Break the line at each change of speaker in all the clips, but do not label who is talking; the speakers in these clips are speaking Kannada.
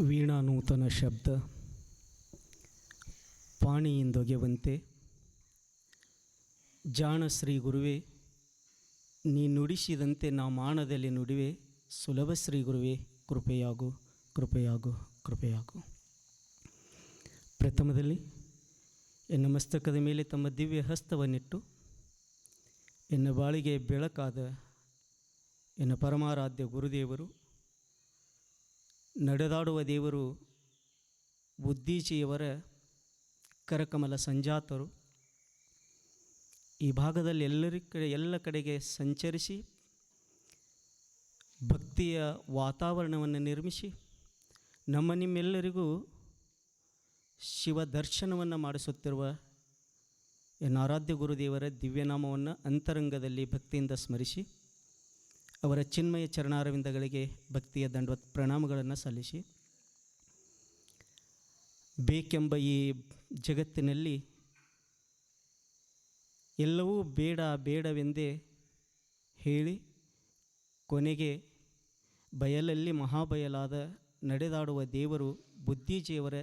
ವೀಣಾ ನೂತನ ಶಬ್ದ ಪಾಣಿಯಿಂದೊಗೆವಂತೆ ಜಾಣ ಶ್ರೀ ಗುರುವೇ ನೀ ನುಡಿಸಿದಂತೆ ನಾ ಮಾನದಲ್ಲಿ ನುಡಿವೆ ಸುಲಭ ಶ್ರೀ ಗುರುವೇ ಕೃಪೆಯಾಗು ಕೃಪೆಯಾಗು ಕೃಪೆಯಾಗು. ಪ್ರಥಮದಲ್ಲಿ ಎನ್ನ ಮಸ್ತಕದ ಮೇಲೆ ತಮ್ಮ ದಿವ್ಯ ಹಸ್ತವನ್ನಿಟ್ಟು ಎನ್ನ ಬಾಳಿಗೆ ಬೆಳಕಾದ ಎನ್ನ ಪರಮಾರಾಧ್ಯ ಗುರುದೇವರು, ನಡೆದಾಡುವ ದೇವರು, ಬುದ್ಧೀಚಿಯವರ ಕರಕಮಲ ಸಂಜಾತರು, ಈ ಭಾಗದಲ್ಲಿ ಎಲ್ಲ ಕಡೆಗೆ ಸಂಚರಿಸಿ ಭಕ್ತಿಯ ವಾತಾವರಣವನ್ನು ನಿರ್ಮಿಸಿ ನಿಮ್ಮೆಲ್ಲರಿಗೂ ಶಿವ ದರ್ಶನವನ್ನು ಮಾಡಿಸುತ್ತಿರುವ ಎನ್ನ ಆರಾಧ್ಯ ಗುರುದೇವರ ದಿವ್ಯನಾಮವನ್ನು ಅಂತರಂಗದಲ್ಲಿ ಭಕ್ತಿಯಿಂದ ಸ್ಮರಿಸಿ ಅವರ ಚಿನ್ಮಯ ಚರಣಾರವಿಂದಗಳಿಗೆ ಭಕ್ತಿಯ ದಂಡವತ್ ಪ್ರಣಾಮಗಳನ್ನು ಸಲ್ಲಿಸಿ, ಬೇಕೆಂಬ ಈ ಜಗತ್ತಿನಲ್ಲಿ ಎಲ್ಲವೂ ಬೇಡವೆಂದೇ ಹೇಳಿ ಕೊನೆಗೆ ಬಯಲಲ್ಲಿ ಮಹಾಬಯಲಾದ ನಡೆದಾಡುವ ದೇವರು ಬುದ್ಧೀಜಿಯವರ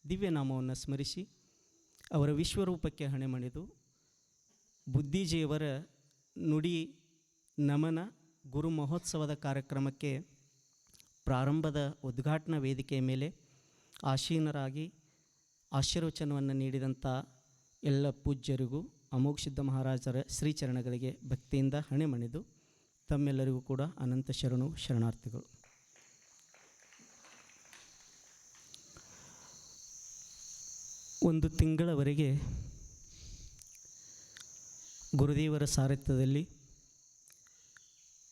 ದಿವ್ಯನಾಮವನ್ನು ಸ್ಮರಿಸಿ ಅವರ ವಿಶ್ವರೂಪಕ್ಕೆ ಹಣೆಮಣಿದು ಬುದ್ಧೀಜಿಯವರ ನುಡಿ ನಮನ ಗುರು ಮಹೋತ್ಸವದ ಕಾರ್ಯಕ್ರಮಕ್ಕೆ ಪ್ರಾರಂಭದ ಉದ್ಘಾಟನಾ ವೇದಿಕೆಯ ಮೇಲೆ ಆಸೀನರಾಗಿ ಆಶೀರ್ವಚನವನ್ನು ನೀಡಿದಂಥ ಎಲ್ಲ ಪೂಜ್ಯರಿಗೂ ಅಮೋಘಸಿದ್ಧ ಮಹಾರಾಜರ ಶ್ರೀಚರಣಗಳಿಗೆ ಭಕ್ತಿಯಿಂದ ಹಣೆಮಣಿದು ತಮ್ಮೆಲ್ಲರಿಗೂ ಕೂಡ ಅನಂತ ಶರಣಾರ್ಥಿಗಳು. ಒಂದು ತಿಂಗಳವರೆಗೆ ಗುರುದೇವರ ಸಾರಥ್ಯದಲ್ಲಿ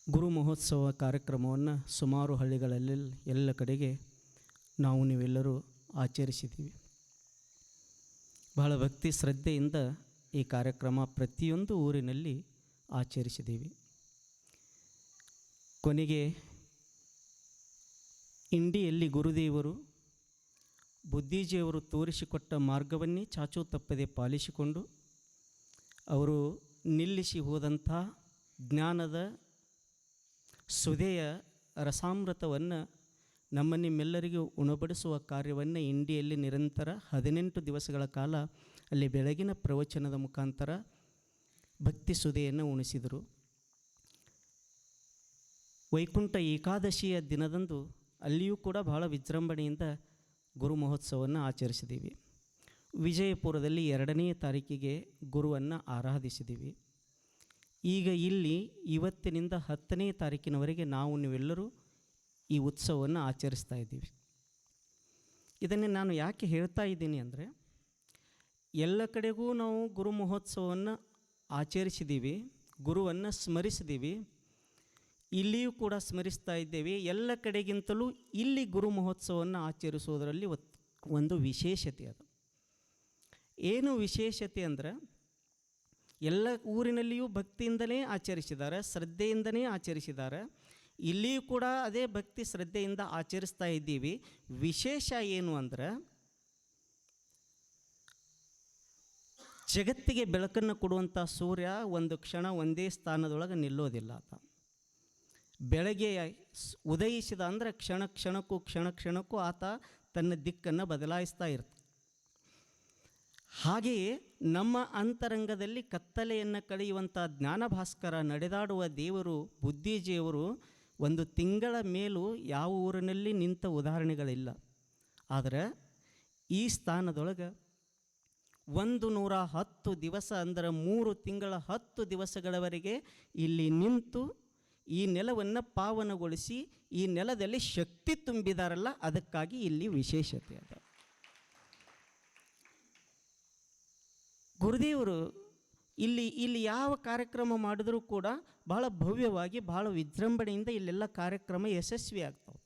ಗುರು ಮಹೋತ್ಸವ ಕಾರ್ಯಕ್ರಮವನ್ನು ಸುಮಾರು ಹಳ್ಳಿಗಳಲ್ಲಿ ಎಲ್ಲ ಕಡೆಗೆ ನೀವೆಲ್ಲರೂ ಆಚರಿಸಿದ್ದೀವಿ. ಬಹಳ ಭಕ್ತಿ ಶ್ರದ್ಧೆಯಿಂದ ಈ ಕಾರ್ಯಕ್ರಮ ಪ್ರತಿಯೊಂದು ಊರಿನಲ್ಲಿ ಆಚರಿಸಿದ್ದೀವಿ. ಕೊನೆಗೆ ಇಂಡಿಯಲ್ಲಿ ಗುರುದೇವರು ಬುದ್ಧೀಜಿಯವರು ತೋರಿಸಿಕೊಟ್ಟ ಮಾರ್ಗವನ್ನೇ ಚಾಚೂ ತಪ್ಪದೆ ಪಾಲಿಸಿಕೊಂಡು ಅವರು ನಿಲ್ಲಿಸಿ ಹೋದಂಥ ಜ್ಞಾನದ ಸುಧೆಯ ರಸಾಮೃತವನ್ನು ನಿಮ್ಮೆಲ್ಲರಿಗೂ ಉಣಬಡಿಸುವ ಕಾರ್ಯವನ್ನು ಇಂಡಿಯಲ್ಲಿ ನಿರಂತರ 18 ದಿವಸಗಳ ಕಾಲ ಅಲ್ಲಿ ಬೆಳಗಿನ ಪ್ರವಚನದ ಮುಖಾಂತರ ಭಕ್ತಿ ಸುಧೆಯನ್ನು ಉಣಿಸಿದರು. ವೈಕುಂಠ ಏಕಾದಶಿಯ ದಿನದಂದು ಅಲ್ಲಿಯೂ ಕೂಡ ಬಹಳ ವಿಜೃಂಭಣೆಯಿಂದ ಗುರು ಮಹೋತ್ಸವವನ್ನು ಆಚರಿಸಿದ್ದೀವಿ. ವಿಜಯಪುರದಲ್ಲಿ 2ನೇ ತಾರೀಕಿಗೆ ಗುರುವನ್ನು ಆರಾಧಿಸಿದ್ದೀವಿ. ಈಗ ಇಲ್ಲಿ ಇವತ್ತಿನಿಂದ 10ನೇ ತಾರೀಕಿನವರೆಗೆ ನೀವೆಲ್ಲರೂ ಈ ಉತ್ಸವವನ್ನು ಆಚರಿಸ್ತಾ ಇದ್ದೀವಿ. ಇದನ್ನೇ ನಾನು ಯಾಕೆ ಹೇಳ್ತಾ ಇದ್ದೀನಿ ಅಂದರೆ, ಎಲ್ಲ ಕಡೆಗೂ ನಾವು ಗುರು ಮಹೋತ್ಸವವನ್ನು ಆಚರಿಸಿದ್ದೀವಿ, ಗುರುವನ್ನು ಸ್ಮರಿಸಿದ್ದೀವಿ, ಇಲ್ಲಿಯೂ ಕೂಡ ಸ್ಮರಿಸ್ತಾ ಇದ್ದೇವೆ. ಎಲ್ಲ ಕಡೆಗಿಂತಲೂ ಇಲ್ಲಿ ಗುರು ಮಹೋತ್ಸವವನ್ನು ಆಚರಿಸೋದರಲ್ಲಿ ಒಂದು ವಿಶೇಷತೆ ಅದು. ಏನು ವಿಶೇಷತೆ ಅಂದರೆ, ಎಲ್ಲ ಊರಿನಲ್ಲಿಯೂ ಭಕ್ತಿಯಿಂದಲೇ ಆಚರಿಸಿದ್ದಾರೆ, ಶ್ರದ್ಧೆಯಿಂದಲೇ ಆಚರಿಸಿದ್ದಾರೆ. ಇಲ್ಲಿಯೂ ಕೂಡ ಅದೇ ಭಕ್ತಿ ಶ್ರದ್ಧೆಯಿಂದ ಆಚರಿಸ್ತಾ ಇದ್ದೀವಿ. ವಿಶೇಷ ಏನು ಅಂದರೆ, ಜಗತ್ತಿಗೆ ಬೆಳಕನ್ನು ಕೊಡುವಂಥ ಸೂರ್ಯ ಒಂದು ಕ್ಷಣ ಒಂದೇ ಸ್ಥಾನದೊಳಗೆ ನಿಲ್ಲೋದಿಲ್ಲ. ಆತ ಬೆಳಗ್ಗೆ ಉದಯಿಸಿದ ಅಂದರೆ ಕ್ಷಣ ಕ್ಷಣಕ್ಕೂ ಆತ ತನ್ನ ದಿಕ್ಕನ್ನು ಬದಲಾಯಿಸ್ತಾ ಇರ್ತಾನೆ. ಹಾಗೆಯೇ ನಮ್ಮ ಅಂತರಂಗದಲ್ಲಿ ಕತ್ತಲೆಯನ್ನು ಕಳೆಯುವಂಥ ಜ್ಞಾನಭಾಸ್ಕರ ನಡೆದಾಡುವ ದೇವರು ಬುದ್ಧೀಜಿಯವರು ಒಂದು ತಿಂಗಳ ಮೇಲೂ ಯಾವ ಊರಿನಲ್ಲಿ ನಿಂತ ಉದಾಹರಣೆಗಳಿಲ್ಲ. ಆದರೆ ಈ ಸ್ಥಾನದೊಳಗೆ 110 ದಿವಸ ಅಂದರೆ 3 ತಿಂಗಳ 10 ದಿವಸಗಳವರೆಗೆ ಇಲ್ಲಿ ನಿಂತು ಈ ನೆಲವನ್ನು ಪಾವನಗೊಳಿಸಿ ಈ ನೆಲದಲ್ಲಿ ಶಕ್ತಿ ತುಂಬಿದಾರಲ್ಲ, ಅದಕ್ಕಾಗಿ ಇಲ್ಲಿ ವಿಶೇಷತೆ ಅದ. ಗುರುದೇವರು ಇಲ್ಲಿ ಯಾವ ಕಾರ್ಯಕ್ರಮ ಮಾಡಿದರೂ ಕೂಡ ಬಹಳ ಭವ್ಯವಾಗಿ ಬಹಳ ವಿಜೃಂಭಣೆಯಿಂದ ಇಲ್ಲೆಲ್ಲ ಕಾರ್ಯಕ್ರಮ ಯಶಸ್ವಿ ಆಗ್ತವೆ.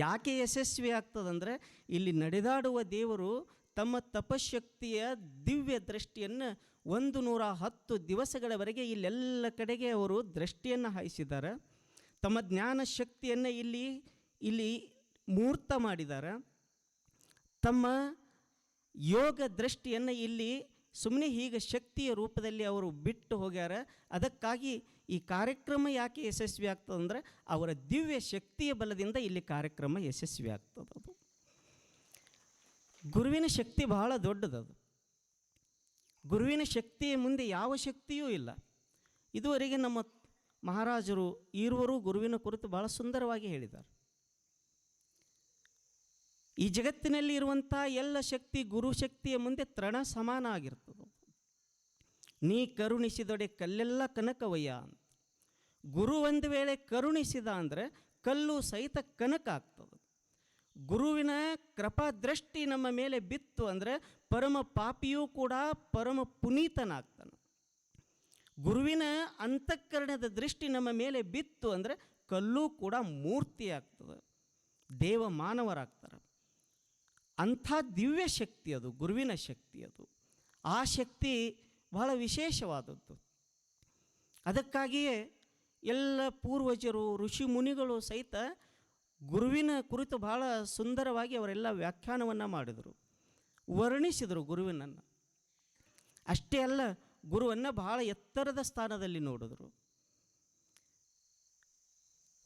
ಯಾಕೆ ಯಶಸ್ವಿ ಆಗ್ತದಂದರೆ, ಇಲ್ಲಿ ನಡೆದಾಡುವ ದೇವರು ತಮ್ಮ ತಪಶಕ್ತಿಯ ದಿವ್ಯ ದೃಷ್ಟಿಯನ್ನು 110 ದಿವಸಗಳವರೆಗೆ ಇಲ್ಲೆಲ್ಲ ಕಡೆಗೆ ಅವರು ದೃಷ್ಟಿಯನ್ನು ಹಾಯಿಸಿದ್ದಾರೆ. ತಮ್ಮ ಜ್ಞಾನ ಶಕ್ತಿಯನ್ನು ಇಲ್ಲಿ ಮೂರ್ತ ಮಾಡಿದ್ದಾರೆ. ತಮ್ಮ ಯೋಗ ದೃಷ್ಟಿಯನ್ನು ಇಲ್ಲಿ ಸುಮ್ಮನೆ ಹೀಗೆ ಶಕ್ತಿಯ ರೂಪದಲ್ಲಿ ಅವರು ಬಿಟ್ಟು ಹೋಗ್ಯಾರ. ಅದಕ್ಕಾಗಿ ಈ ಕಾರ್ಯಕ್ರಮ ಯಾಕೆ ಯಶಸ್ವಿ ಆಗ್ತದಂದ್ರೆ ಅವರ ದಿವ್ಯ ಶಕ್ತಿಯ ಬಲದಿಂದ ಇಲ್ಲಿ ಕಾರ್ಯಕ್ರಮ ಯಶಸ್ವಿ ಆಗ್ತದೆ. ಅದು ಗುರುವಿನ ಶಕ್ತಿ ಬಹಳ ದೊಡ್ಡದದು. ಗುರುವಿನ ಶಕ್ತಿಯ ಮುಂದೆ ಯಾವ ಶಕ್ತಿಯೂ ಇಲ್ಲ. ಇದುವರೆಗೆ ನಮ್ಮ ಮಹಾರಾಜರು ಇರುವರು ಗುರುವಿನ ಕುರಿತು ಬಹಳ ಸುಂದರವಾಗಿ ಹೇಳಿದ್ದಾರೆ. ಈ ಜಗತ್ತಿನಲ್ಲಿ ಇರುವಂಥ ಎಲ್ಲ ಶಕ್ತಿ ಗುರು ಶಕ್ತಿಯ ಮುಂದೆ ತೃಣ ಸಮಾನ ಆಗಿರ್ತದೆ. ನೀ ಕರುಣಿಸಿದೊಡೆ ಕಲ್ಲೆಲ್ಲ ಕನಕವಯ್ಯ ಅಂತ. ಗುರು ಒಂದು ವೇಳೆ ಕರುಣಿಸಿದ ಅಂದರೆ ಕಲ್ಲು ಸಹಿತ ಕನಕ ಆಗ್ತದೆ. ಗುರುವಿನ ಕೃಪಾ ದೃಷ್ಟಿ ನಮ್ಮ ಮೇಲೆ ಬಿತ್ತು ಅಂದರೆ ಪರಮ ಪಾಪಿಯೂ ಕೂಡ ಪರಮ ಪುನೀತನಾಗ್ತಾನೆ. ಗುರುವಿನ ಅಂತಃಕರಣದ ದೃಷ್ಟಿ ನಮ್ಮ ಮೇಲೆ ಬಿತ್ತು ಅಂದರೆ ಕಲ್ಲು ಕೂಡ ಮೂರ್ತಿ ಆಗ್ತದೆ, ದೇವ ಮಾನವರಾಗ್ತಾರೆ. ಅಂಥ ದಿವ್ಯ ಶಕ್ತಿ ಅದು, ಗುರುವಿನ ಶಕ್ತಿ ಅದು. ಆ ಶಕ್ತಿ ಬಹಳ ವಿಶೇಷವಾದದ್ದು. ಅದಕ್ಕಾಗಿಯೇ ಎಲ್ಲ ಪೂರ್ವಜರು ಋಷಿ ಮುನಿಗಳು ಸಹಿತ ಗುರುವಿನ ಕುರಿತು ಬಹಳ ಸುಂದರವಾಗಿ ಅವರೆಲ್ಲ ವ್ಯಾಖ್ಯಾನವನ್ನು ಮಾಡಿದರು, ವರ್ಣಿಸಿದರು ಗುರುವಿನನ್ನು. ಅಷ್ಟೇ ಅಲ್ಲ, ಗುರುವನ್ನು ಬಹಳ ಎತ್ತರದ ಸ್ಥಾನದಲ್ಲಿ ನೋಡಿದರು.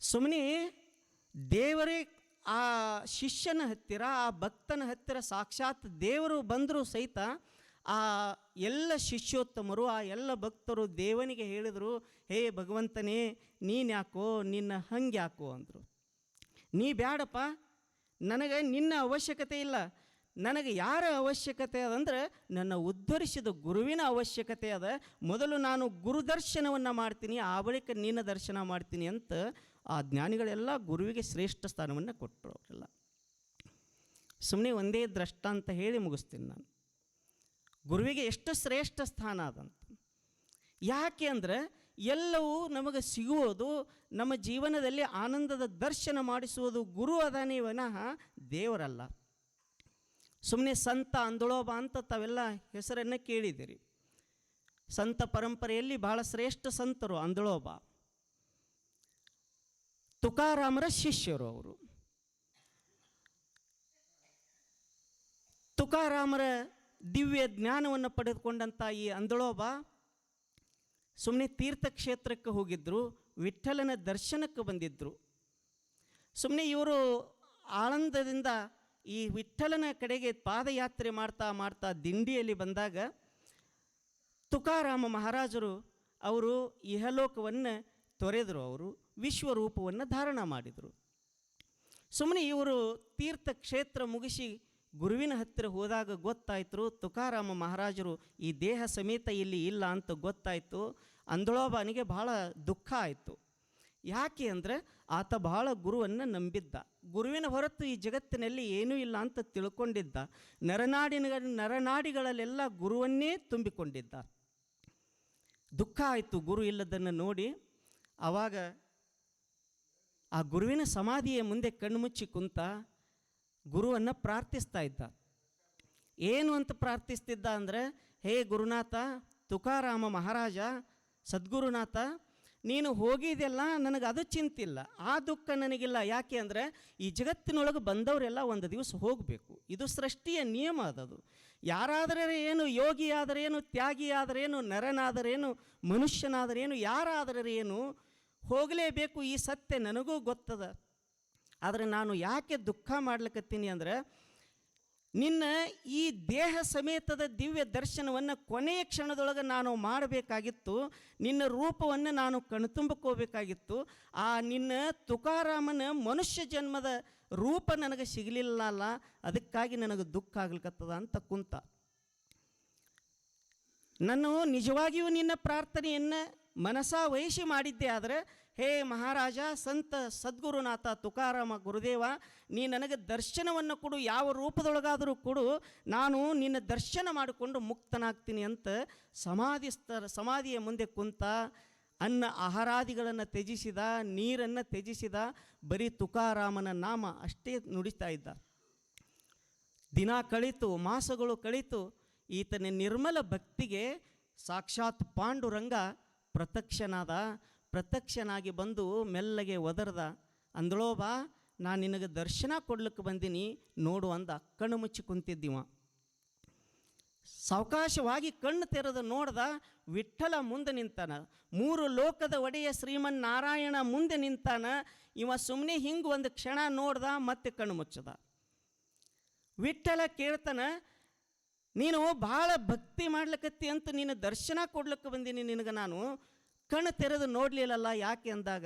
ಸುಮ್ಮನೆ ದೇವರೇ ಆ ಶಿಷ್ಯನ ಹತ್ತಿರ, ಆ ಭಕ್ತನ ಹತ್ತಿರ ಸಾಕ್ಷಾತ್ ದೇವರು ಬಂದರೂ ಸಹಿತ ಆ ಎಲ್ಲ ಶಿಷ್ಯೋತ್ತಮರು, ಆ ಎಲ್ಲ ಭಕ್ತರು ದೇವನಿಗೆ ಹೇಳಿದರು, ಹೇ ಭಗವಂತನೇ, ನೀನು ಯಾಕೋ, ನಿನ್ನ ಹಂಗೆ ಯಾಕೋ ಅಂದರು. ನೀ ಬ್ಯಾಡಪ್ಪ, ನನಗೆ ನಿನ್ನ ಅವಶ್ಯಕತೆ ಇಲ್ಲ. ನನಗೆ ಯಾರ ಅವಶ್ಯಕತೆ ಅದಂದ್ರೆ ನನ್ನ ಉದ್ಧರಿಸಿದ ಗುರುವಿನ ಅವಶ್ಯಕತೆ ಅದ. ಮೊದಲು ನಾನು ಗುರುದರ್ಶನವನ್ನು ಮಾಡ್ತೀನಿ, ಆ ಬಳಿಕ ನಿನ್ನ ದರ್ಶನ ಮಾಡ್ತೀನಿ ಅಂತ ಆ ಜ್ಞಾನಿಗಳೆಲ್ಲ ಗುರುವಿಗೆ ಶ್ರೇಷ್ಠ ಸ್ಥಾನವನ್ನು ಕೊಟ್ಟರು. ಅವರೆಲ್ಲ ಸುಮ್ಮನೆ ಒಂದೇ ದೃಷ್ಟಾಂತ ಹೇಳಿ ಮುಗಿಸ್ತೀನಿ ನಾನು. ಗುರುವಿಗೆ ಎಷ್ಟು ಶ್ರೇಷ್ಠ ಸ್ಥಾನ ಅದಂತ. ಯಾಕೆ ಅಂದರೆ ಎಲ್ಲವೂ ನಮಗೆ ಸಿಗುವುದು, ನಮ್ಮ ಜೀವನದಲ್ಲಿ ಆನಂದದ ದರ್ಶನ ಮಾಡಿಸುವುದು ಗುರು ಅದಾನೇ ವಿನಃ ದೇವರಲ್ಲ. ಸುಮ್ಮನೆ ಸಂತ ಅಂದಳೋಬ ಅಂತ ತಾವೆಲ್ಲ ಹೆಸರನ್ನು ಕೇಳಿದ್ದೀರಿ. ಸಂತ ಪರಂಪರೆಯಲ್ಲಿ ಬಹಳ ಶ್ರೇಷ್ಠ ಸಂತರು ಅಂದಳೋಬ. ತುಕಾರಾಮರ ಶಿಷ್ಯರು ಅವರು. ತುಕಾರಾಮರ ದಿವ್ಯ ಜ್ಞಾನವನ್ನು ಪಡೆದುಕೊಂಡಂಥ ಈ ಅಂದಳೋಬ ಸುಮ್ಮನೆ ತೀರ್ಥಕ್ಷೇತ್ರಕ್ಕೆ ಹೋಗಿದ್ದರು, ವಿಠ್ಠಲನ ದರ್ಶನಕ್ಕೆ ಬಂದಿದ್ದರು. ಸುಮ್ಮನೆ ಇವರು ಆನಂದದಿಂದ ಈ ವಿಠ್ಠಲನ ಕಡೆಗೆ ಪಾದಯಾತ್ರೆ ಮಾಡ್ತಾ ಮಾಡ್ತಾ ದಿಂಡಿಯಲ್ಲಿ ಬಂದಾಗ ತುಕಾರಾಮ ಮಹಾರಾಜರು ಅವರು ಇಹಲೋಕವನ್ನು ತೊರೆದರು. ಅವರು ವಿಶ್ವರೂಪವನ್ನು ಧಾರಣ ಮಾಡಿದರು. ಸುಮ್ಮನೆ ಇವರು ತೀರ್ಥಕ್ಷೇತ್ರ ಮುಗಿಸಿ ಗುರುವಿನ ಹತ್ತಿರ ಹೋದಾಗ ಗೊತ್ತಾಯಿತು, ತುಕಾರಾಮ ಮಹಾರಾಜರು ಈ ದೇಹ ಸಮೇತ ಇಲ್ಲಿ ಇಲ್ಲ ಅಂತ ಗೊತ್ತಾಯಿತು. ಅಂದಳೋಬನಿಗೆ ಬಹಳ ದುಃಖ ಆಯಿತು. ಯಾಕೆ ಅಂದರೆ ಆತ ಬಹಳ ಗುರುವನ್ನು ನಂಬಿದ್ದ. ಗುರುವಿನ ಹೊರತು ಈ ಜಗತ್ತಿನಲ್ಲಿ ಏನೂ ಇಲ್ಲ ಅಂತ ತಿಳ್ಕೊಂಡಿದ್ದ. ನರನಾಡಿಗಳಲ್ಲೆಲ್ಲ ಗುರುವನ್ನೇ ತುಂಬಿಕೊಂಡಿದ್ದ. ದುಃಖ ಆಯಿತು ಗುರು ಇಲ್ಲದನ್ನು ನೋಡಿ. ಆವಾಗ ಆ ಗುರುವಿನ ಸಮಾಧಿಯ ಮುಂದೆ ಕಣ್ಮುಚ್ಚಿ ಕುಂತ ಗುರುವನ್ನು ಪ್ರಾರ್ಥಿಸ್ತಾ ಇದ್ದ. ಏನು ಅಂತ ಪ್ರಾರ್ಥಿಸ್ತಿದ್ದ ಅಂದರೆ, ಹೇ ಗುರುನಾಥ, ತುಕಾರಾಮ ಮಹಾರಾಜ, ಸದ್ಗುರುನಾಥ, ನೀನು ಹೋಗಿದೆಲ್ಲ, ನನಗೆ ಅದು ಚಿಂತಿಲ್ಲ, ಆ ದುಃಖ ನನಗಿಲ್ಲ. ಯಾಕೆ ಅಂದರೆ ಈ ಜಗತ್ತಿನೊಳಗೆ ಬಂದವರೆಲ್ಲ ಒಂದು ದಿವಸ ಹೋಗಬೇಕು. ಇದು ಸೃಷ್ಟಿಯ ನಿಯಮ ಅದದು. ಯಾರಾದರೆ ಏನು, ಯೋಗಿ ಆದರೇನು, ತ್ಯಾಗಿ ಆದರೇನು, ನರನಾದರೇನು, ಮನುಷ್ಯನಾದರೇನು, ಯಾರಾದರೆ ಏನು, ಹೋಗಲೇಬೇಕು. ಈ ಸತ್ಯ ನನಗೂ ಗೊತ್ತದ. ಆದರೆ ನಾನು ಯಾಕೆ ದುಃಖ ಮಾಡ್ಲಿಕ್ಕತ್ತೀನಿ ಅಂದರೆ, ನಿನ್ನ ಈ ದೇಹ ಸಮೇತದ ದಿವ್ಯ ದರ್ಶನವನ್ನು ಕೊನೆಯ ಕ್ಷಣದೊಳಗೆ ನಾನು ಮಾಡಬೇಕಾಗಿತ್ತು. ನಿನ್ನ ರೂಪವನ್ನು ನಾನು ಕಣ್ತುಂಬಿಕೋಬೇಕಾಗಿತ್ತು. ಆ ನಿನ್ನ ತುಕಾರಾಮನ ಮನುಷ್ಯ ಜನ್ಮದ ರೂಪ ನನಗೆ ಸಿಗಲಿಲ್ಲ, ಅದಕ್ಕಾಗಿ ನನಗೆ ದುಃಖ ಆಗ್ಲಿಕ್ಕತ್ತದ ಅಂತ ಕುಂತ. ನಾನು ನಿಜವಾಗಿಯೂ ನಿನ್ನ ಪ್ರಾರ್ಥನೆಯನ್ನು ಮನಸಾ ವಹಿಸಿ ಮಾಡಿದ್ದೆ. ಆದರೆ ಹೇ ಮಹಾರಾಜ, ಸಂತ ಸದ್ಗುರುನಾಥ ತುಕಾರಾಮ ಗುರುದೇವ, ನೀ ನನಗೆ ದರ್ಶನವನ್ನು ಕೊಡು, ಯಾವ ರೂಪದೊಳಗಾದರೂ ಕೊಡು, ನಾನು ನಿನ್ನ ದರ್ಶನ ಮಾಡಿಕೊಂಡು ಮುಕ್ತನಾಗ್ತೀನಿ ಅಂತ ಸಮಾಧಿಯ ಮುಂದೆ ಕುಂತ. ಅನ್ನ ಆಹಾರಾದಿಗಳನ್ನು ತ್ಯಜಿಸಿದ, ನೀರನ್ನು ತ್ಯಜಿಸಿದ, ಬರೀ ತುಕಾರಾಮನ ನಾಮ ಅಷ್ಟೇ ನುಡಿತಾ ಇದ್ದ. ದಿನ ಕಳೀತು, ಮಾಸಗಳು ಕಳೀತು. ಈತನ ನಿರ್ಮಲ ಭಕ್ತಿಗೆ ಸಾಕ್ಷಾತ್ ಪಾಂಡುರಂಗ ಪ್ರತ್ಯಕ್ಷನಾಗಿ ಬಂದು ಮೆಲ್ಲಗೆ ಒದರ್ದ. ಅಂದಳೋಬ, ನಾನು ನಿನಗೆ ದರ್ಶನ ಕೊಡ್ಲಿಕ್ಕೆ ಬಂದೀನಿ ನೋಡು ಅಂದ. ಕಣ್ಣು ಮುಚ್ಚಿ ಕುಂತಿದ್ದೀವ. ಸಾವಕಾಶವಾಗಿ ಕಣ್ಣು ತೆರೆದು ನೋಡ್ದ, ವಿಠ್ಠಲ ಮುಂದೆ ನಿಂತಾನ. 3 ಲೋಕದ ಒಡೆಯ ಶ್ರೀಮನ್ ನಾರಾಯಣ ಮುಂದೆ ನಿಂತಾನ. ಇವ ಸುಮ್ಮನೆ ಹಿಂಗೆ ಒಂದು ಕ್ಷಣ ನೋಡ್ದ, ಮತ್ತೆ ಕಣ್ಣು ಮುಚ್ಚದ. ವಿಠ್ಠಲ ಕೇಳ್ತಾನ, ನೀನು ಭಾಳ ಭಕ್ತಿ ಮಾಡ್ಲಿಕ್ಕತ್ತಿ ಅಂತ ನೀನು ದರ್ಶನ ಕೊಡ್ಲಿಕ್ಕೆ ಬಂದೀನಿ, ನಿನಗೆ ನಾನು ಕಣ್ಣು ತೆರೆದು ನೋಡಲಿಲ್ಲಲ್ಲ ಯಾಕೆ ಅಂದಾಗ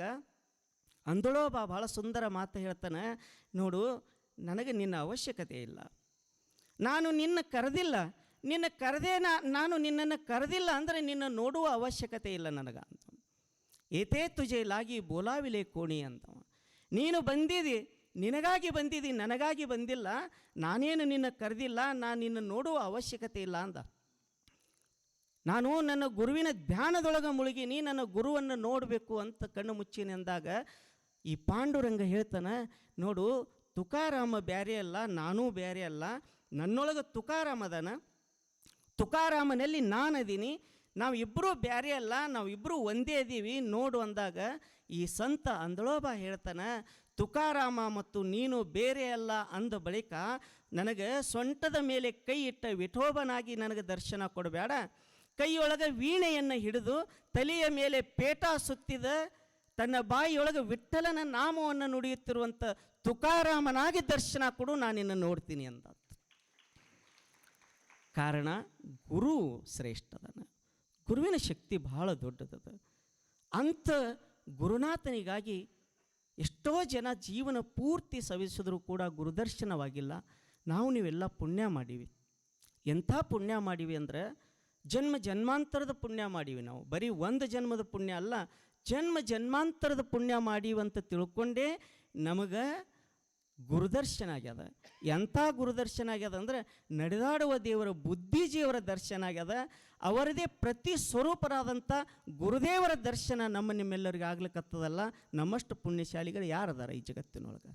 ಅಂದಳೋಬ ಭಾಳ ಸುಂದರ ಮಾತು ಹೇಳ್ತಾನೆ, ನೋಡು ನನಗೆ ನಿನ್ನ ಅವಶ್ಯಕತೆ ಇಲ್ಲ, ನಾನು ನಿನ್ನ ಕರೆದಿಲ್ಲ, ನಿನ್ನ ಕರೆದೇ ನಾನು ನಿನ್ನನ್ನು ಕರೆದಿಲ್ಲ ಅಂದರೆ ನಿನ್ನ ನೋಡುವ ಅವಶ್ಯಕತೆ ಇಲ್ಲ ನನಗೆ ಅಂತ. ಏತೇ ತುಜೆ ಲಾಗಿ ಬೋಲಾವಿಲೆ ಕೋಣಿ ಅಂತ. ನೀನು ಬಂದಿದ್ದಿ, ನಿನಗಾಗಿ ಬಂದಿದ್ದಿ, ನನಗಾಗಿ ಬಂದಿಲ್ಲ, ನಾನೇನು ನಿನ್ನ ಕರೆದಿಲ್ಲ, ನಾನು ನಿನ್ನ ನೋಡುವ ಅವಶ್ಯಕತೆ ಇಲ್ಲ ಅಂದ. ನಾನು ನನ್ನ ಗುರುವಿನ ಧ್ಯಾನದೊಳಗೆ ಮುಳುಗಿನಿ, ನನ್ನ ಗುರುವನ್ನು ನೋಡಬೇಕು ಅಂತ ಕಣ್ಣು ಮುಚ್ಚಿನಿ ಅಂದಾಗ ಈ ಪಾಂಡುರಂಗ ಹೇಳ್ತಾನೆ, ನೋಡು ತುಕಾರಾಮ ಬೇರೆ ಅಲ್ಲ, ನಾನೂ ಬೇರೆ ಅಲ್ಲ, ನನ್ನೊಳಗೆ ತುಕಾರಾಮ ಅದಾನ, ತುಕಾರಾಮನಲ್ಲಿ ನಾನು ಅದೀನಿ, ನಾವಿಬ್ಬರೂ ಬೇರೆ ಅಲ್ಲ, ನಾವಿಬ್ಬರೂ ಒಂದೇ ಅದೀವಿ ನೋಡು ಅಂದಾಗ ಈ ಸಂತ ಅಂದಳೋಬ ಹೇಳ್ತಾನೆ, ತುಕಾರಾಮ ಮತ್ತು ನೀನು ಬೇರೆ ಅಲ್ಲ ಅಂದ ಬಳಿಕ ನನಗೆ ಸೊಂಟದ ಮೇಲೆ ಕೈ ಇಟ್ಟ ವಿಠೋಬನಾಗಿ ನನಗೆ ದರ್ಶನ ಕೊಡಬೇಡ, ಕೈಯೊಳಗೆ ವೀಣೆಯನ್ನು ಹಿಡಿದು ತಲೆಯ ಮೇಲೆ ಪೇಟ ಸುತ್ತಿದ ತನ್ನ ಬಾಯಿಯೊಳಗೆ ವಿಠ್ಠಲನ ನಾಮವನ್ನು ನುಡಿಯುತ್ತಿರುವಂಥ ತುಕಾರಾಮನಾಗಿ ದರ್ಶನ ಕೊಡು, ನಾನಿನ್ನು ನೋಡ್ತೀನಿ ಅಂದ. ಕಾರಣ ಗುರು ಶ್ರೇಷ್ಠದನ, ಗುರುವಿನ ಶಕ್ತಿ ಬಹಳ ದೊಡ್ಡದದ. ಅಂಥ ಗುರುನಾಥನಿಗಾಗಿ ಎಷ್ಟೋ ಜನ ಜೀವನ ಪೂರ್ತಿ ಸವಿಸಿದ್ರೂ ಕೂಡ ಗುರುದರ್ಶನವಾಗಿಲ್ಲ. ನಾವು ನೀವೆಲ್ಲ ಪುಣ್ಯ ಮಾಡೀವಿ. ಎಂಥ ಪುಣ್ಯ ಮಾಡೀವಿ ಅಂದರೆ ಜನ್ಮ ಜನ್ಮಾಂತರದ ಪುಣ್ಯ ಮಾಡೀವಿ. ನಾವು ಬರೀ ಒಂದು ಜನ್ಮದ ಪುಣ್ಯ ಅಲ್ಲ, ಜನ್ಮ ಜನ್ಮಾಂತರದ ಪುಣ್ಯ ಮಾಡೀವಿ ಅಂತ ತಿಳ್ಕೊಂಡೇ ನಮಗೆ ಗುರುದರ್ಶನ ಆಗ್ಯದ. ಎಂಥ ಗುರುದರ್ಶನ ಆಗ್ಯದ ಅಂದರೆ ನಡೆದಾಡುವ ದೇವರ ಬುದ್ಧಿಜೀವರ ದರ್ಶನ ಆಗ್ಯದ. ಅವರದೇ ಪ್ರತಿ ಸ್ವರೂಪರಾದಂಥ ಗುರುದೇವರ ದರ್ಶನ ನಮ್ಮ ನಿಮ್ಮೆಲ್ಲರಿಗೆ ಆಗ್ಲಿಕ್ಕತ್ತದಲ್ಲ. ನಮ್ಮಷ್ಟು ಪುಣ್ಯಶಾಲಿಗಳು ಯಾರದಾರ ಈ ಜಗತ್ತಿನೊಳಗೆ?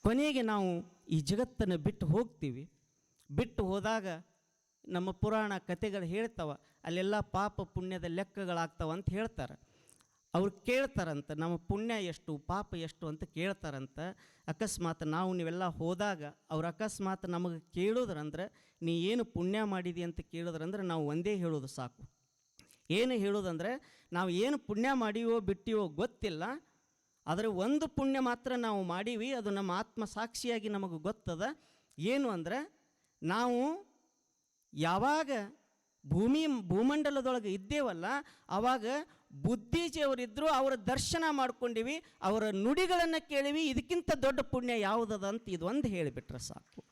ಕೊನೆಗೆ ನಾವು ಈ ಜಗತ್ತನ್ನು ಬಿಟ್ಟು ಹೋಗ್ತೀವಿ. ಬಿಟ್ಟು ಹೋದಾಗ ನಮ್ಮ ಪುರಾಣ ಕಥೆಗಳು ಹೇಳ್ತಾವ, ಅಲ್ಲೆಲ್ಲ ಪಾಪ ಪುಣ್ಯದ ಲೆಕ್ಕಗಳಾಗ್ತಾವ ಅಂತ ಹೇಳ್ತಾರೆ. ಅವ್ರು ಕೇಳ್ತಾರಂತ, ನಮ್ಮ ಪುಣ್ಯ ಎಷ್ಟು ಪಾಪ ಎಷ್ಟು ಅಂತ ಕೇಳ್ತಾರಂತ. ಅಕಸ್ಮಾತ್ ನಾವು ನೀವೆಲ್ಲ ಹೋದಾಗ ಅವ್ರು ಅಕಸ್ಮಾತ್ ನಮಗೆ ಕೇಳೋದ್ರಂದ್ರೆ ನೀ ಏನು ಪುಣ್ಯ ಮಾಡಿದಿ ಅಂತ ಕೇಳೋದ್ರಂದ್ರೆ ನಾವು ಒಂದೇ ಹೇಳೋದು ಸಾಕು. ಏನು ಹೇಳೋದಂದರೆ ನಾವು ಏನು ಪುಣ್ಯ ಮಾಡೀವೋ ಬಿಟ್ಟಿವೋ ಗೊತ್ತಿಲ್ಲ, ಆದರೆ ಒಂದು ಪುಣ್ಯ ಮಾತ್ರ ನಾವು ಮಾಡೀವಿ, ಅದು ನಮ್ಮ ಆತ್ಮ ಸಾಕ್ಷಿಯಾಗಿ ನಮಗೆ ಗೊತ್ತದ. ಏನು ಅಂದರೆ ನಾವು ಯಾವಾಗ ಭೂಮಂಡಲದೊಳಗೆ ಇದ್ದೇವಲ್ಲ ಆವಾಗ ಬುದ್ಧಿಜಿಯವರಿದ್ದರು, ಅವರ ದರ್ಶನ ಮಾಡ್ಕೊಂಡಿವಿ, ಅವರ ನುಡಿಗಳನ್ನು ಕೇಳಿವಿ. ಇದಕ್ಕಿಂತ ದೊಡ್ಡ ಪುಣ್ಯ ಯಾವುದದ ಅಂತ ಇದೊಂದು ಹೇಳಿಬಿಟ್ರೆ ಸಾಕು,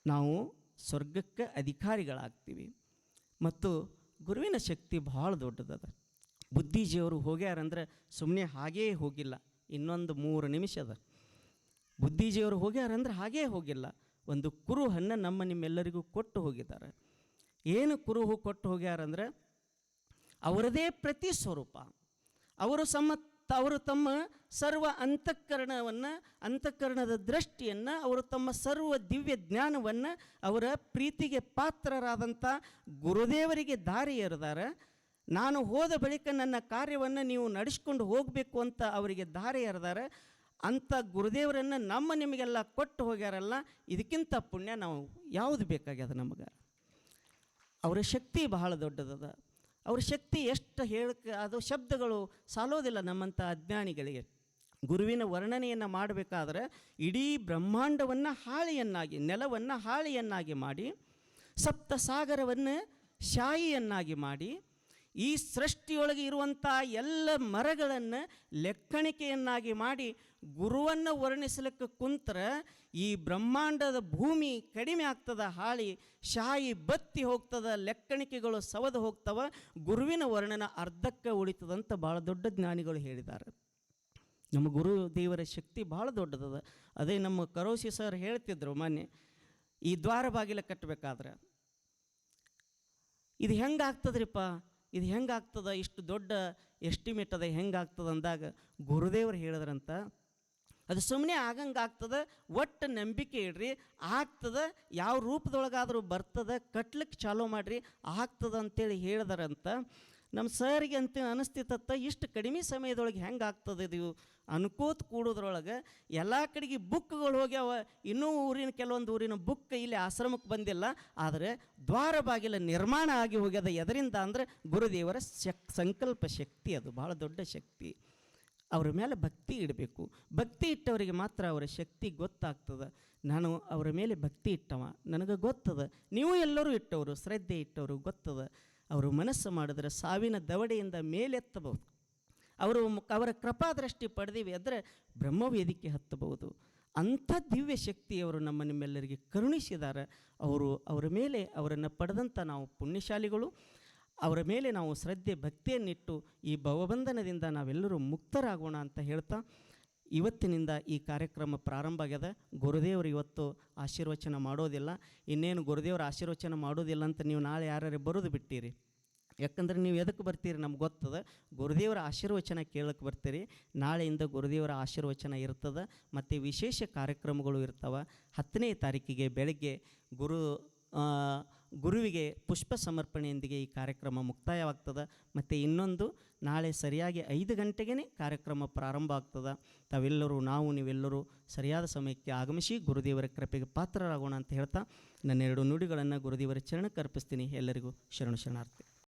ನಾವು ಸ್ವರ್ಗಕ್ಕೆ ಅಧಿಕಾರಿಗಳಾಗ್ತೀವಿ. ಮತ್ತು ಗುರುವಿನ ಶಕ್ತಿ ಭಾಳ ದೊಡ್ಡದದ. ಬುದ್ಧಿಜಿಯವರು ಹೋಗ್ಯಾರಂದ್ರೆ ಸುಮ್ಮನೆ ಹಾಗೇ ಹೋಗಿಲ್ಲ, ಇನ್ನೊಂದು 3 ನಿಮಿಷದ. ಬುದ್ಧಿಜಿಯವರು ಹೋಗ್ಯಾರಂದ್ರೆ ಹಾಗೇ ಹೋಗಿಲ್ಲ, ಒಂದು ಕುರುಹನ್ನು ನಮ್ಮ ನಿಮ್ಮೆಲ್ಲರಿಗೂ ಕೊಟ್ಟು ಹೋಗಿದ್ದಾರೆ. ಏನು ಕುರುಹು ಕೊಟ್ಟು ಹೋಗ್ಯಾರಂದ್ರೆ ಅವರದೇ ಪ್ರತಿ ಸ್ವರೂಪ. ಅವರು ತಮ್ಮ ಸರ್ವ ಅಂತಃಕರಣದ ದೃಷ್ಟಿಯನ್ನು, ಅವರು ತಮ್ಮ ಸರ್ವ ದಿವ್ಯ ಜ್ಞಾನವನ್ನು ಅವರ ಪ್ರೀತಿಗೆ ಪಾತ್ರರಾದಂಥ ಗುರುದೇವರಿಗೆ ದಾರಿ ಎರೆದಾರೆ. ನಾನು ಹೋದ ಬಳಿಕ ನನ್ನ ಕಾರ್ಯವನ್ನು ನೀವು ನಡೆಸ್ಕೊಂಡು ಹೋಗಬೇಕು ಅಂತ ಅವರಿಗೆ ದಾರಿ ಎರೆದಾರೆ. ಅಂಥ ಗುರುದೇವರನ್ನು ನಮ್ಮ ನಿಮಗೆಲ್ಲ ಕೊಟ್ಟು ಹೋಗ್ಯಾರಲ್ಲ, ಇದಕ್ಕಿಂತ ಪುಣ್ಯ ನಾವು ಯಾವುದು ಬೇಕಾಗ್ಯದ ನಮಗೆ? ಅವರ ಶಕ್ತಿ ಬಹಳ ದೊಡ್ಡದದ. ಅವ್ರ ಶಕ್ತಿ ಎಷ್ಟು ಹೇಳಕ್ಕೆ ಅದು ಶಬ್ದಗಳು ಸಾಲೋದಿಲ್ಲ ನಮ್ಮಂಥ ಅಜ್ಞಾನಿಗಳಿಗೆ. ಗುರುವಿನ ವರ್ಣನೆಯನ್ನು ಮಾಡಬೇಕಾದ್ರೆ ಇಡೀ ಬ್ರಹ್ಮಾಂಡವನ್ನು ಹಾಳೆಯನ್ನಾಗಿ, ನೆಲವನ್ನು ಹಾಳೆಯನ್ನಾಗಿ ಮಾಡಿ, ಸಪ್ತ ಸಾಗರವನ್ನು ಶಾಯಿಯನ್ನಾಗಿ ಮಾಡಿ, ಈ ಸೃಷ್ಟಿಯೊಳಗೆ ಇರುವಂಥ ಎಲ್ಲ ಮರಗಳನ್ನು ಲೆಕ್ಕಣಿಕೆಯನ್ನಾಗಿ ಮಾಡಿ ಗುರುವನ್ನು ವರ್ಣಿಸಲಿಕ್ಕೆ ಕುಂತ್ರೆ ಈ ಬ್ರಹ್ಮಾಂಡದ ಭೂಮಿ ಕಡಿಮೆ ಆಗ್ತದ, ಹಾಳಿ ಶಾಯಿ ಬತ್ತಿ ಹೋಗ್ತದ, ಲೆಕ್ಕಣಿಕೆಗಳು ಸವದು ಹೋಗ್ತವ, ಗುರುವಿನ ವರ್ಣನ ಅರ್ಧಕ್ಕೆ ಉಳಿತದಂತ ಭಾಳ ದೊಡ್ಡ ಜ್ಞಾನಿಗಳು ಹೇಳಿದ್ದಾರೆ. ನಮ್ಮ ಗುರು ದೇವರ ಶಕ್ತಿ ಭಾಳ ದೊಡ್ಡದದ. ಅದೇ ನಮ್ಮ ಕರೋಸಿ ಸರ್ ಹೇಳ್ತಿದ್ರು ಮೊನ್ನೆ, ಈ ದ್ವಾರ ಬಾಗಿಲ ಕಟ್ಟಬೇಕಾದ್ರೆ ಇದು ಹೆಂಗಾಗ್ತದ್ರಿಪ್ಪ, ಇದು ಹೆಂಗಾಗ್ತದ, ಇಷ್ಟು ದೊಡ್ಡ ಎಸ್ಟಿಮೇಟ್ ಅದ, ಹೆಂಗಾಗ್ತದ ಅಂದಾಗ ಗುರುದೇವರು ಹೇಳಿದ್ರಂತ, ಅದು ಸುಮ್ಮನೆ ಆಗಂಗಾಗ್ತದೆ, ಒಟ್ಟು ನಂಬಿಕೆ ಇಡ್ರಿ, ಆಗ್ತದೆ, ಯಾವ ರೂಪದೊಳಗಾದರೂ ಬರ್ತದೆ, ಕಟ್ಲಿಕ್ಕೆ ಚಾಲೂ ಮಾಡಿರಿ, ಆಗ್ತದೆ ಅಂತೇಳಿ ಹೇಳಿದಾರಂತ. ನಮ್ಮ ಸರ್ಗೆ ಅಂತ ಅನಿಸ್ತಿತ್ತ, ಇಷ್ಟು ಕಡಿಮೆ ಸಮಯದೊಳಗೆ ಹೆಂಗೆ ಆಗ್ತದೆ ಇದು ಅನ್ಕೋತ ಕೂಡೋದ್ರೊಳಗೆ ಎಲ್ಲ ಕಡೆಗೆ ಬುಕ್ಗಳು ಹೋಗ್ಯಾವ. ಇನ್ನೂ ಕೆಲವೊಂದು ಊರಿನ ಬುಕ್ ಇಲ್ಲಿ ಆಶ್ರಮಕ್ಕೆ ಬಂದಿಲ್ಲ. ಆದರೆ ದ್ವಾರ ಬಾಗಿಲ ನಿರ್ಮಾಣ ಆಗಿ ಹೋಗ್ಯದ. ಎದರಿಂದ ಅಂದರೆ ಗುರುದೇವರ ಸಂಕಲ್ಪ ಶಕ್ತಿ. ಅದು ಭಾಳ ದೊಡ್ಡ ಶಕ್ತಿ. ಅವರ ಮೇಲೆ ಭಕ್ತಿ ಇಡಬೇಕು. ಭಕ್ತಿ ಇಟ್ಟವರಿಗೆ ಮಾತ್ರ ಅವರ ಶಕ್ತಿ ಗೊತ್ತಾಗ್ತದೆ. ನಾನು ಅವರ ಮೇಲೆ ಭಕ್ತಿ ಇಟ್ಟವ, ನನಗೆ ಗೊತ್ತದ. ನೀವು ಎಲ್ಲರೂ ಇಟ್ಟವರು, ಶ್ರದ್ಧೆ ಇಟ್ಟವರು ಗೊತ್ತದ. ಅವರು ಮನಸ್ಸು ಮಾಡಿದ್ರೆ ಸಾವಿನ ದವಡೆಯಿಂದ ಮೇಲೆತ್ತಬಹುದು. ಅವರ ಕೃಪಾದೃಷ್ಟಿ ಪಡೆದಿವೆ ಅಂದರೆ ಬ್ರಹ್ಮವೇದಿಕೆ ಹತ್ತಬಹುದು. ಅಂಥ ದಿವ್ಯ ಶಕ್ತಿಯವರು ನಿಮ್ಮೆಲ್ಲರಿಗೆ ಕರುಣಿಸಿದ್ದಾರೆ. ಅವರ ಮೇಲೆ ಅವರನ್ನು ಪಡೆದಂಥ ನಾವು ಪುಣ್ಯಶಾಲಿಗಳು. ಅವರ ಮೇಲೆ ನಾವು ಶ್ರದ್ಧೆ ಭಕ್ತಿಯನ್ನಿಟ್ಟು ಈ ಭವಬಂಧನದಿಂದ ನಾವೆಲ್ಲರೂ ಮುಕ್ತರಾಗೋಣ ಅಂತ ಹೇಳ್ತಾ ಇವತ್ತಿನಿಂದ ಈ ಕಾರ್ಯಕ್ರಮ ಪ್ರಾರಂಭ ಆಗ್ಯದ. ಗುರುದೇವರು ಇವತ್ತು ಆಶೀರ್ವಚನ ಮಾಡೋದಿಲ್ಲ. ಇನ್ನೇನು ಗುರುದೇವರು ಆಶೀರ್ವಚನ ಮಾಡೋದಿಲ್ಲ ಅಂತ ನೀವು ನಾಳೆ ಯಾರು ಬರೋದು ಬಿಟ್ಟಿರಿ. ಯಾಕಂದ್ರೆ ನೀವು ಎದಕ್ಕೆ ಬರ್ತೀರಿ ನಮ್ಗೆ ಗೊತ್ತದ. ಗುರುದೇವರ ಆಶೀರ್ವಚನ ಕೇಳಕ್ಕೆ ಬರ್ತೀರಿ. ನಾಳೆಯಿಂದ ಗುರುದೇವರ ಆಶೀರ್ವಚನ ಇರ್ತದೆ. ಮತ್ತು ವಿಶೇಷ ಕಾರ್ಯಕ್ರಮಗಳು ಇರ್ತವೆ. 10ನೇ ತಾರೀಕಿಗೆ ಬೆಳಗ್ಗೆ ಗುರುವಿಗೆ ಪುಷ್ಪ ಸಮರ್ಪಣೆಯೊಂದಿಗೆ ಈ ಕಾರ್ಯಕ್ರಮ ಮುಕ್ತಾಯವಾಗ್ತದೆ. ಮತ್ತು ಇನ್ನೊಂದು ನಾಳೆ ಸರಿಯಾಗಿ 5 ಗಂಟೆಗೇ ಕಾರ್ಯಕ್ರಮ ಪ್ರಾರಂಭ ಆಗ್ತದೆ. ತಾವೆಲ್ಲರೂ ನೀವೆಲ್ಲರೂ ಸರಿಯಾದ ಸಮಯಕ್ಕೆ ಆಗಮಿಸಿ ಗುರುದೇವರ ಕೃಪೆಗೆ ಪಾತ್ರರಾಗೋಣ ಅಂತ ಹೇಳ್ತಾ ನನ್ನ 2 ನುಡಿಗಳನ್ನು ಗುರುದೇವರ ಚರಣಕ್ಕೆ ಅರ್ಪಿಸ್ತೀನಿ. ಎಲ್ಲರಿಗೂ ಶರಣಾರ್ಥಿ.